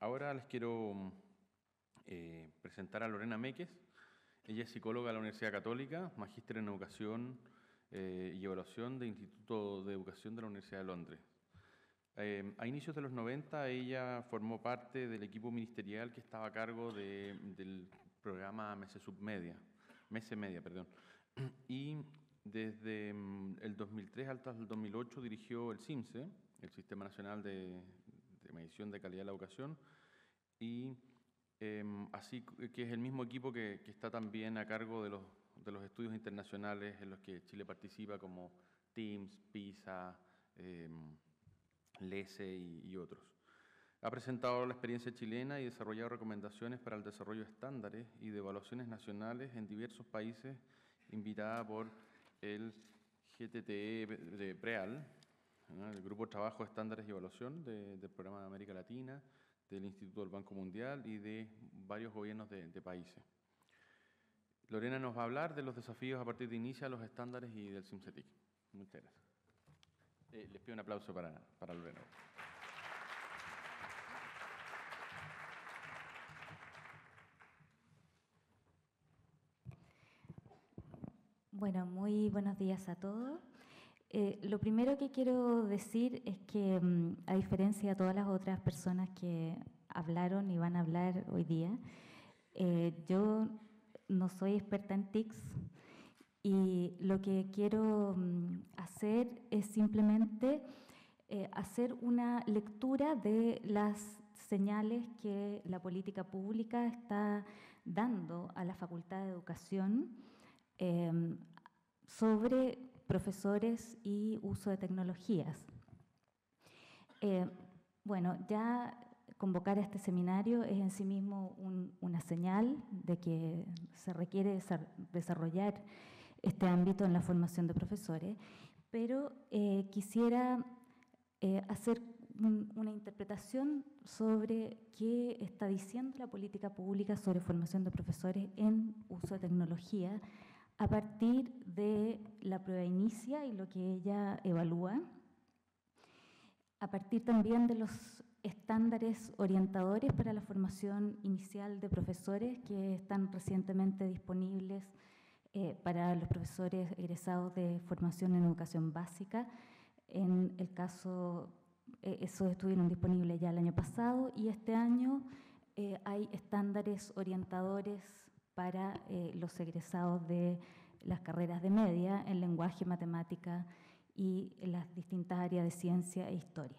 Ahora les quiero presentar a Lorena Méquez. Ella es psicóloga de la Universidad Católica, magíster en Educación y Evaluación del Instituto de Educación de la Universidad de Londres. A inicios de los 90 ella formó parte del equipo ministerial que estaba a cargo del programa Mese Media, perdón. Y desde el 2003 hasta el 2008 dirigió el CIMSE, el Sistema Nacional de Medición de Calidad de la Educación, y así que es el mismo equipo que está también a cargo de los estudios internacionales en los que Chile participa, como TIMSS, PISA, LESE y otros. Ha presentado la experiencia chilena y desarrollado recomendaciones para el desarrollo de estándares y de evaluaciones nacionales en diversos países, invitada por el GTTE de PREAL, ¿no?, el Grupo de Trabajo de Estándares y Evaluación del Programa de América Latina, del Instituto del Banco Mundial y de varios gobiernos de países. Lorena nos va a hablar de los desafíos a partir de INICIA, los estándares y del CIMSETIC. Muchas gracias. Les pido un aplauso para Lorena. Bueno, muy buenos días a todos. Lo primero que quiero decir es que, a diferencia de todas las otras personas que hablaron y van a hablar hoy día, yo no soy experta en TICs y lo que quiero hacer es simplemente hacer una lectura de las señales que la política pública está dando a la Facultad de Educación sobre profesores y uso de tecnologías. Bueno, ya convocar a este seminario es en sí mismo una señal de que se requiere desarrollar este ámbito en la formación de profesores, pero quisiera hacer una interpretación sobre qué está diciendo la política pública sobre formación de profesores en uso de tecnología a partir de la prueba INICIA y lo que ella evalúa, a partir también de los estándares orientadores para la formación inicial de profesores que están recientemente disponibles para los profesores egresados de formación en educación básica. En el caso, esos estuvieron disponibles ya el año pasado y este año hay estándares orientadores para los egresados de las carreras de media en lenguaje, matemática y en las distintas áreas de ciencia e historia.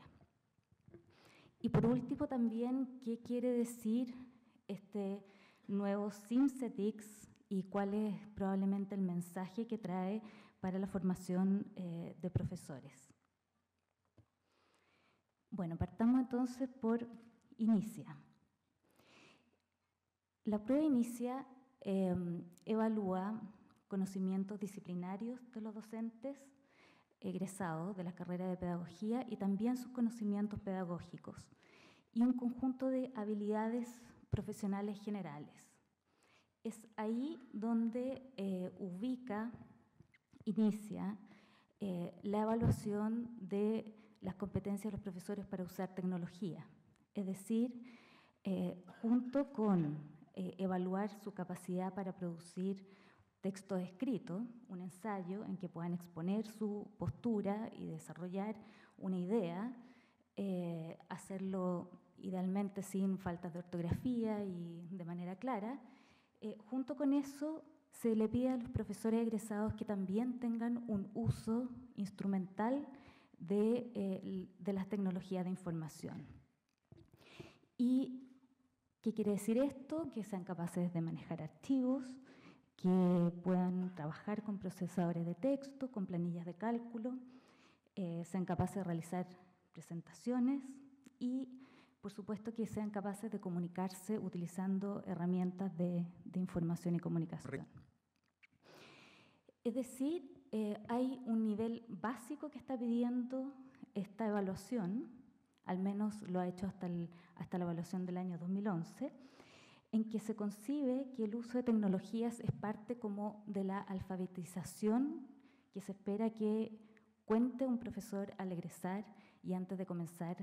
Y por último también, ¿qué quiere decir este nuevo CIMSETICS y cuál es probablemente el mensaje que trae para la formación de profesores? Bueno, partamos entonces por INICIA. La prueba INICIA evalúa conocimientos disciplinarios de los docentes egresados de la carrera de pedagogía y también sus conocimientos pedagógicos y un conjunto de habilidades profesionales generales. Es ahí donde ubica, inicia la evaluación de las competencias de los profesores para usar tecnología, es decir, junto con evaluar su capacidad para producir textos escritos, un ensayo en que puedan exponer su postura y desarrollar una idea, hacerlo idealmente sin faltas de ortografía y de manera clara. Junto con eso, se le pide a los profesores egresados que también tengan un uso instrumental de las tecnologías de información. ¿Y qué quiere decir esto? Que sean capaces de manejar archivos, que puedan trabajar con procesadores de texto, con planillas de cálculo, sean capaces de realizar presentaciones y, por supuesto, que sean capaces de comunicarse utilizando herramientas de información y comunicación. Es decir, hay un nivel básico que está pidiendo esta evaluación, al menos lo ha hecho hasta la evaluación del año 2011, en que se concibe que el uso de tecnologías es parte como de la alfabetización que se espera que cuente un profesor al egresar y antes de comenzar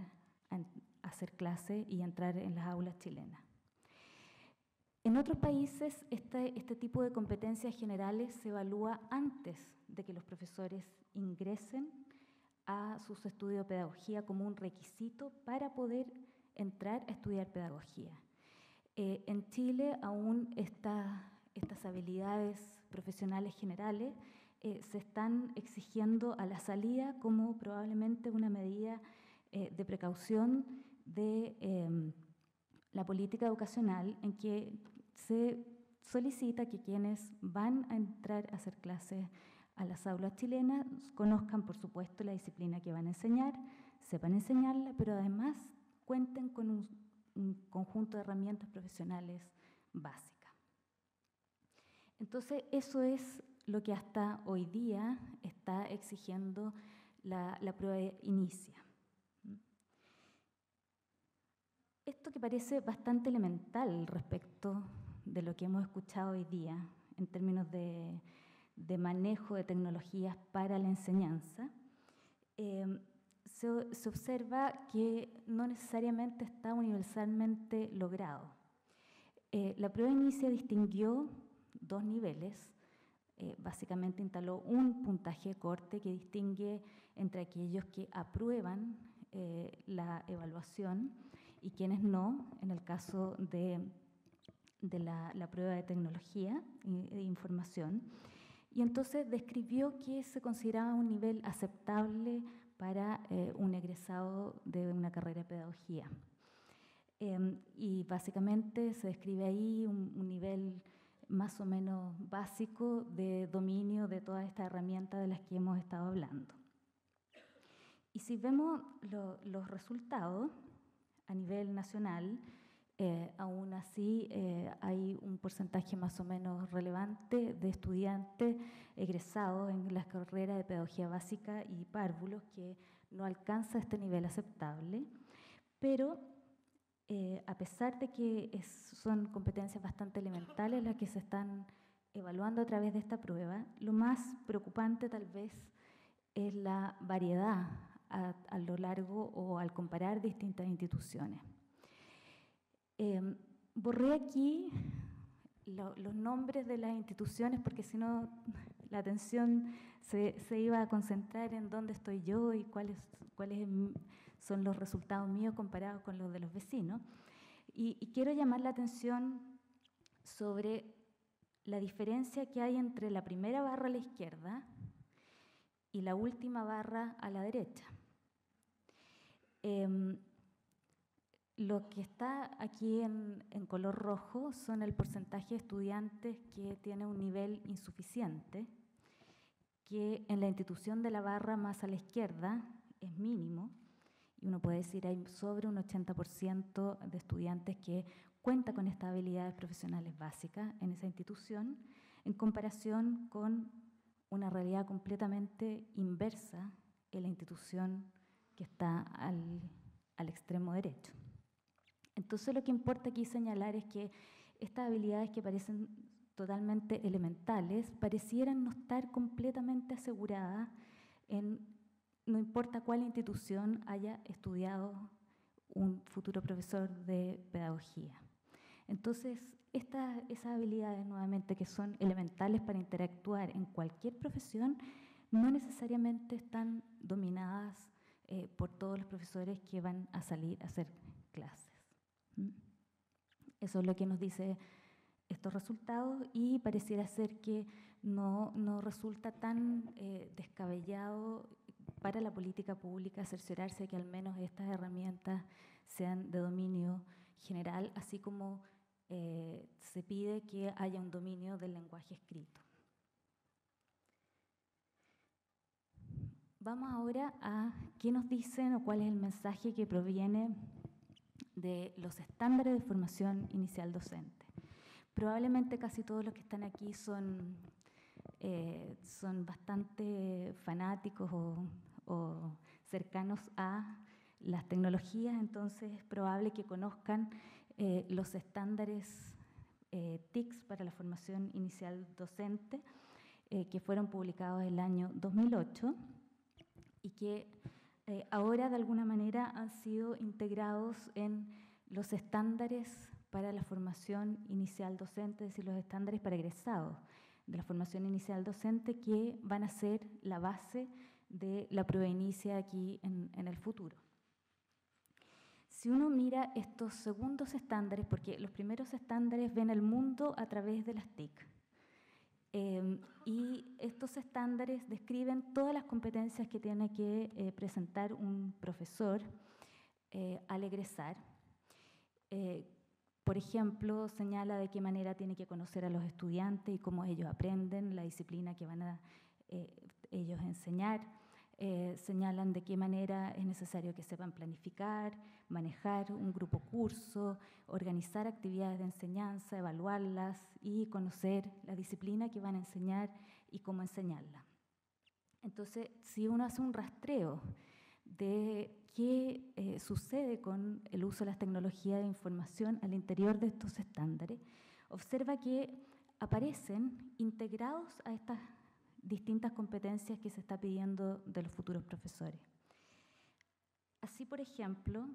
hacer clase y entrar en las aulas chilenas. En otros países, este tipo de competencias generales se evalúa antes de que los profesores ingresen a sus estudios de pedagogía como un requisito para poder entrar a estudiar pedagogía. En Chile aún estas habilidades profesionales generales se están exigiendo a la salida como probablemente una medida de precaución de la política educacional, en que se solicita que quienes van a entrar a hacer clases a las aulas chilenas conozcan, por supuesto, la disciplina que van a enseñar, sepan enseñarla, pero además cuenten con un conjunto de herramientas profesionales básicas. Entonces, eso es lo que hasta hoy día está exigiendo la prueba inicia. Esto que parece bastante elemental respecto de lo que hemos escuchado hoy día en términos de manejo de tecnologías para la enseñanza, se observa que no necesariamente está universalmente logrado. La prueba inicia distinguió dos niveles, básicamente instaló un puntaje de corte que distingue entre aquellos que aprueban la evaluación y quienes no, en el caso de la prueba de tecnología e información. Y entonces describió que se consideraba un nivel aceptable para un egresado de una carrera de pedagogía. Y básicamente se describe ahí un nivel más o menos básico de dominio de todas estas herramientas de las que hemos estado hablando. Y si vemos los resultados a nivel nacional, aún así hay un porcentaje más o menos relevante de estudiantes egresados en las carreras de pedagogía básica y párvulos que no alcanza este nivel aceptable, pero a pesar de que son competencias bastante elementales las que se están evaluando a través de esta prueba, lo más preocupante tal vez es la variedad a lo largo o al comparar distintas instituciones. Borré aquí los nombres de las instituciones porque si no la atención se iba a concentrar en dónde estoy yo y cuáles son los resultados míos comparados con los de los vecinos. Y quiero llamar la atención sobre la diferencia que hay entre la primera barra a la izquierda y la última barra a la derecha. Lo que está aquí en color rojo son el porcentaje de estudiantes que tienen un nivel insuficiente, que en la institución de la barra más a la izquierda es mínimo, y uno puede decir hay sobre un 80% de estudiantes que cuenta con estas habilidades profesionales básicas en esa institución, en comparación con una realidad completamente inversa en la institución que está al extremo derecho. Entonces lo que importa aquí señalar es que estas habilidades que parecen totalmente elementales parecieran no estar completamente aseguradas no importa cuál institución haya estudiado un futuro profesor de pedagogía. Entonces, esas habilidades nuevamente que son elementales para interactuar en cualquier profesión no necesariamente están dominadas por todos los profesores que van a salir a hacer clases. Eso es lo que nos dice estos resultados y pareciera ser que no resulta tan descabellado para la política pública cerciorarse que al menos estas herramientas sean de dominio general, así como se pide que haya un dominio del lenguaje escrito. Vamos ahora a qué nos dicen o cuál es el mensaje que proviene de los estándares de formación inicial docente. Probablemente casi todos los que están aquí son bastante fanáticos o cercanos a las tecnologías, entonces es probable que conozcan los estándares TICS para la formación inicial docente que fueron publicados el año 2008 y que ahora de alguna manera han sido integrados en los estándares para la formación inicial docente, es decir, los estándares para egresados de la formación inicial docente, que van a ser la base de la prueba inicia aquí en el futuro. Si uno mira estos segundos estándares, porque los primeros estándares ven el mundo a través de las TIC, y estos estándares describen todas las competencias que tiene que presentar un profesor al egresar. Por ejemplo, señala de qué manera tiene que conocer a los estudiantes y cómo ellos aprenden, la disciplina que van a ellos enseñar. Señalan de qué manera es necesario que sepan planificar, manejar un grupo curso, organizar actividades de enseñanza, evaluarlas y conocer la disciplina que van a enseñar y cómo enseñarla. Entonces, si uno hace un rastreo de qué sucede con el uso de las tecnologías de información al interior de estos estándares, observa que aparecen integrados a estas distintas competencias que se está pidiendo de los futuros profesores. Así, por ejemplo,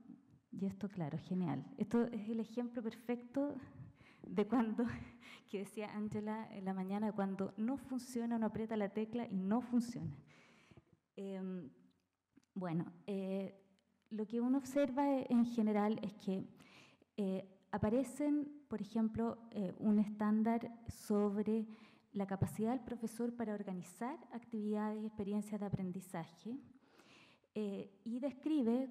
y esto, claro, genial, esto es el ejemplo perfecto de cuando, que decía Ángela en la mañana, cuando no funciona, uno aprieta la tecla y no funciona. Lo que uno observa en general es que aparecen, por ejemplo, un estándar sobre la capacidad del profesor para organizar actividades y experiencias de aprendizaje, y describe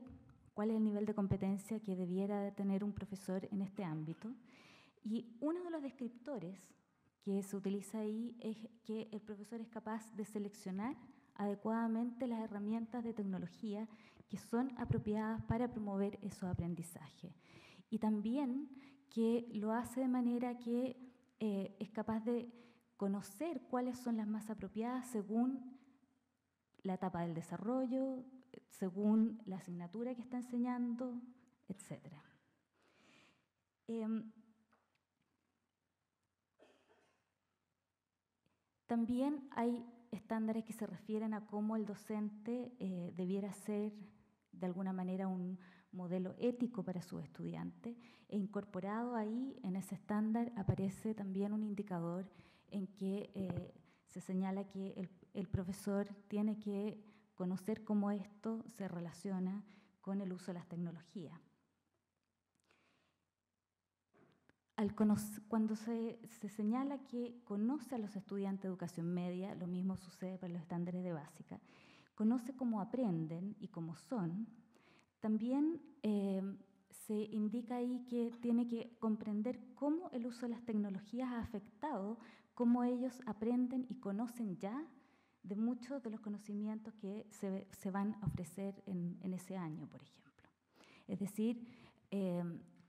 cuál es el nivel de competencia que debiera de tener un profesor en este ámbito. Y uno de los descriptores que se utiliza ahí es que el profesor es capaz de seleccionar adecuadamente las herramientas de tecnología que son apropiadas para promover esos aprendizajes. Y también que lo hace de manera que es capaz de conocer cuáles son las más apropiadas según la etapa del desarrollo, según la asignatura que está enseñando, etc. También hay estándares que se refieren a cómo el docente debiera ser de alguna manera un modelo ético para sus estudiantes, e incorporado ahí en ese estándar aparece también un indicador en que se señala que el profesor tiene que conocer cómo esto se relaciona con el uso de las tecnologías. Cuando se señala que conoce a los estudiantes de educación media, lo mismo sucede para los estándares de básica, conoce cómo aprenden y cómo son, también se indica ahí que tiene que comprender cómo el uso de las tecnologías ha afectado cómo ellos aprenden y conocen ya de muchos de los conocimientos que se van a ofrecer en ese año, por ejemplo. Es decir,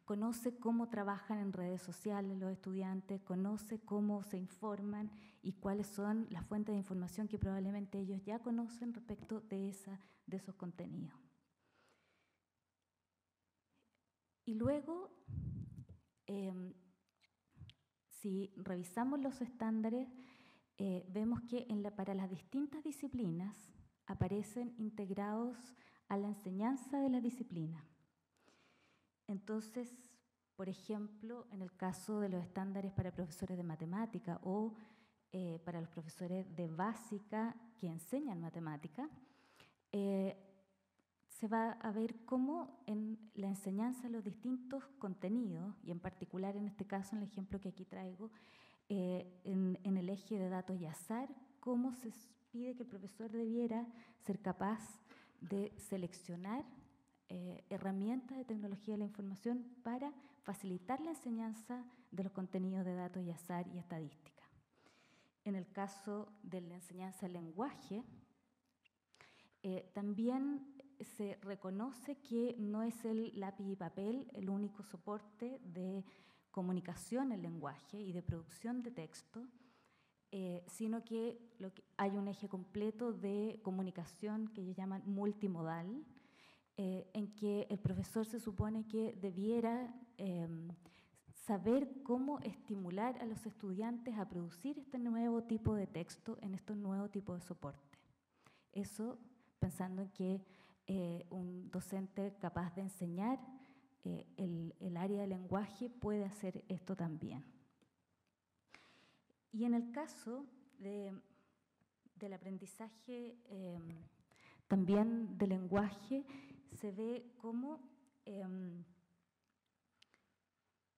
conoce cómo trabajan en redes sociales los estudiantes, conoce cómo se informan y cuáles son las fuentes de información que probablemente ellos ya conocen respecto de esos contenidos. Y luego, si revisamos los estándares, vemos que para las distintas disciplinas aparecen integrados a la enseñanza de la disciplina. Entonces, por ejemplo, en el caso de los estándares para profesores de matemática o para los profesores de básica que enseñan matemática, se va a ver cómo en la enseñanza de los distintos contenidos, y en particular en este caso, en el ejemplo que aquí traigo, en el eje de datos y azar, cómo se pide que el profesor debiera ser capaz de seleccionar herramientas de tecnología de la información para facilitar la enseñanza de los contenidos de datos y azar y estadística. En el caso de la enseñanza del lenguaje, también se reconoce que no es el lápiz y papel el único soporte de comunicación en lenguaje y de producción de texto, sino que hay un eje completo de comunicación que ellos llaman multimodal, en que el profesor se supone que debiera saber cómo estimular a los estudiantes a producir este nuevo tipo de texto en estos nuevos tipos de soporte. Eso pensando en que un docente capaz de enseñar el área del lenguaje puede hacer esto también. Y en el caso del aprendizaje también del lenguaje, se ve cómo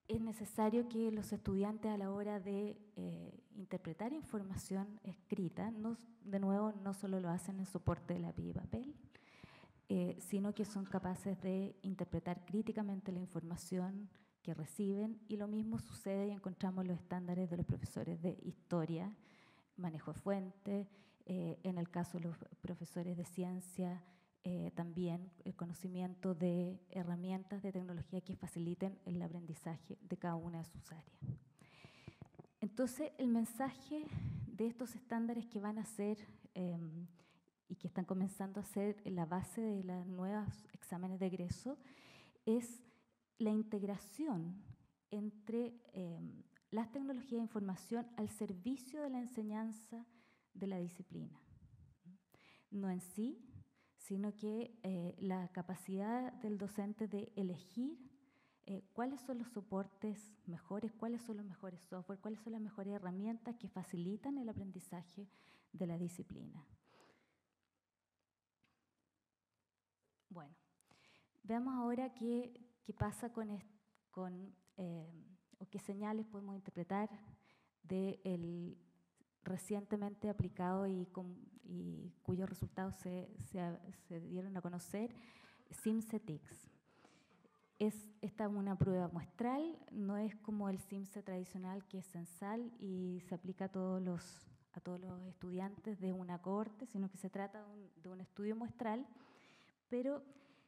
es necesario que los estudiantes a la hora de interpretar información escrita, de nuevo, no solo lo hacen en soporte de lápiz y papel, sino que son capaces de interpretar críticamente la información que reciben, y lo mismo sucede y encontramos los estándares de los profesores de historia, manejo de fuentes, en el caso de los profesores de ciencia, también el conocimiento de herramientas de tecnología que faciliten el aprendizaje de cada una de sus áreas. Entonces, el mensaje de estos estándares que van a ser y que están comenzando a ser la base de los nuevos exámenes de egreso es la integración entre las tecnologías de información al servicio de la enseñanza de la disciplina. No en sí, sino que la capacidad del docente de elegir cuáles son los soportes mejores, cuáles son los mejores software, cuáles son las mejores herramientas que facilitan el aprendizaje de la disciplina. Bueno, veamos ahora qué pasa o qué señales podemos interpretar del recientemente aplicado y cuyos resultados se dieron a conocer, CIMSE-TICS. Esta es una prueba muestral, no es como el CIMSE tradicional que es censal y se aplica a todos los estudiantes de una cohorte, sino que se trata de un estudio muestral. Pero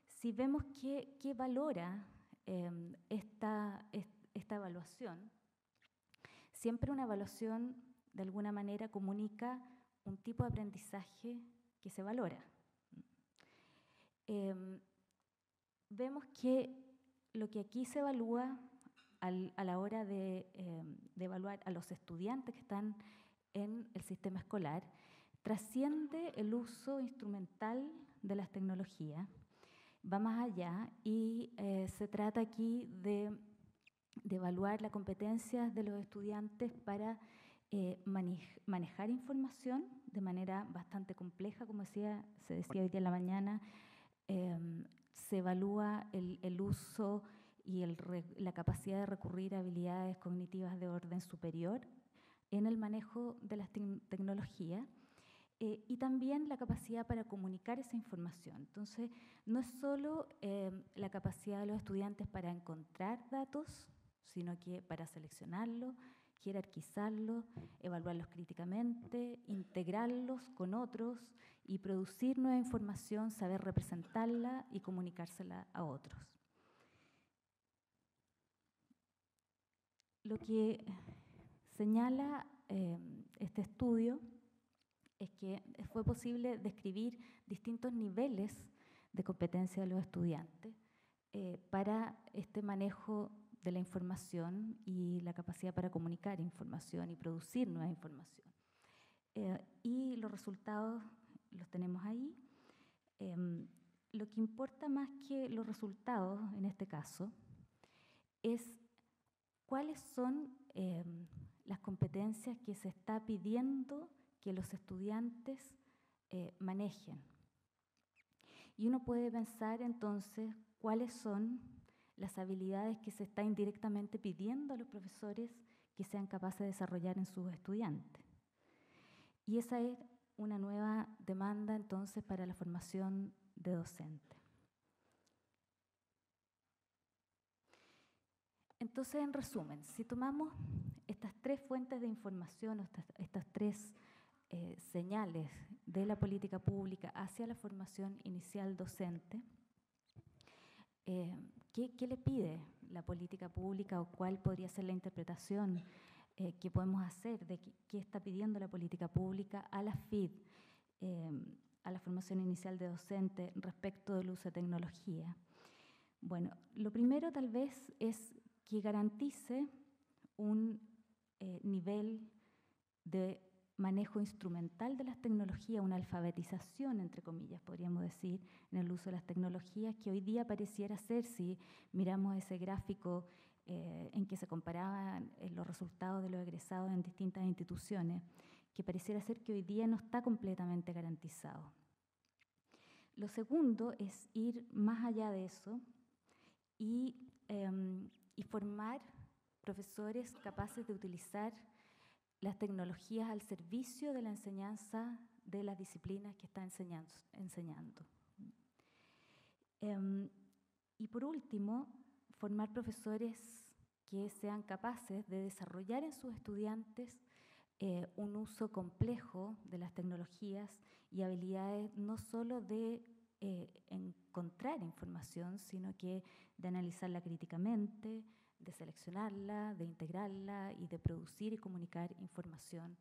si vemos qué valora esta evaluación, siempre una evaluación de alguna manera comunica un tipo de aprendizaje que se valora. Vemos que lo que aquí se evalúa a la hora de evaluar a los estudiantes que están en el sistema escolar trasciende el uso instrumental de las tecnologías, va más allá y se trata aquí de evaluar las competencias de los estudiantes para manejar información de manera bastante compleja, como se decía hoy día en la mañana. Se evalúa el uso y la capacidad de recurrir a habilidades cognitivas de orden superior en el manejo de las tecnologías. Y también la capacidad para comunicar esa información. Entonces, no es solo la capacidad de los estudiantes para encontrar datos, sino que para seleccionarlos, jerarquizarlos, evaluarlos críticamente, integrarlos con otros y producir nueva información, saber representarla y comunicársela a otros. Lo que señala este estudio es que fue posible describir distintos niveles de competencia de los estudiantes para este manejo de la información y la capacidad para comunicar información y producir nueva información. Y los resultados los tenemos ahí. Lo que importa más que los resultados en este caso es cuáles son las competencias que se está pidiendo que los estudiantes manejen. Y uno puede pensar entonces cuáles son las habilidades que se está indirectamente pidiendo a los profesores que sean capaces de desarrollar en sus estudiantes. Y esa es una nueva demanda entonces para la formación de docentes. Entonces, en resumen, si tomamos estas tres fuentes de información, estas tres señales de la política pública hacia la formación inicial docente, ¿qué le pide la política pública o cuál podría ser la interpretación que podemos hacer de qué está pidiendo la política pública a la FID, a la formación inicial de docente respecto del uso de tecnología? Bueno, lo primero tal vez es que garantice un nivel de manejo instrumental de las tecnologías, una alfabetización, entre comillas, podríamos decir, en el uso de las tecnologías, que hoy día pareciera ser, si miramos ese gráfico en que se comparaban los resultados de los egresados en distintas instituciones, que pareciera ser que hoy día no está completamente garantizado. Lo segundo es ir más allá de eso y formar profesores capaces de utilizar las tecnologías al servicio de la enseñanza de las disciplinas que está enseñando. Y por último, formar profesores que sean capaces de desarrollar en sus estudiantes un uso complejo de las tecnologías y habilidades no solo de encontrar información, sino que de analizarla críticamente, de seleccionarla, de integrarla y de producir y comunicar información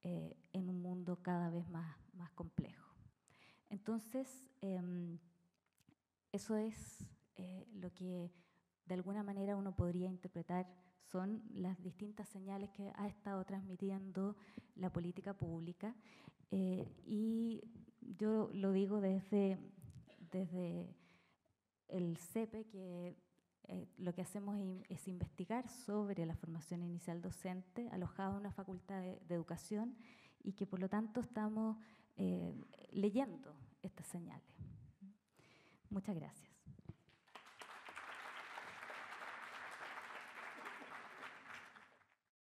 en un mundo cada vez más complejo. Entonces, eso es lo que de alguna manera uno podría interpretar son las distintas señales que ha estado transmitiendo la política pública. Y yo lo digo desde el CEPE, que lo que hacemos es investigar sobre la formación inicial docente alojada en una facultad de educación y que por lo tanto estamos leyendo estas señales. Muchas gracias.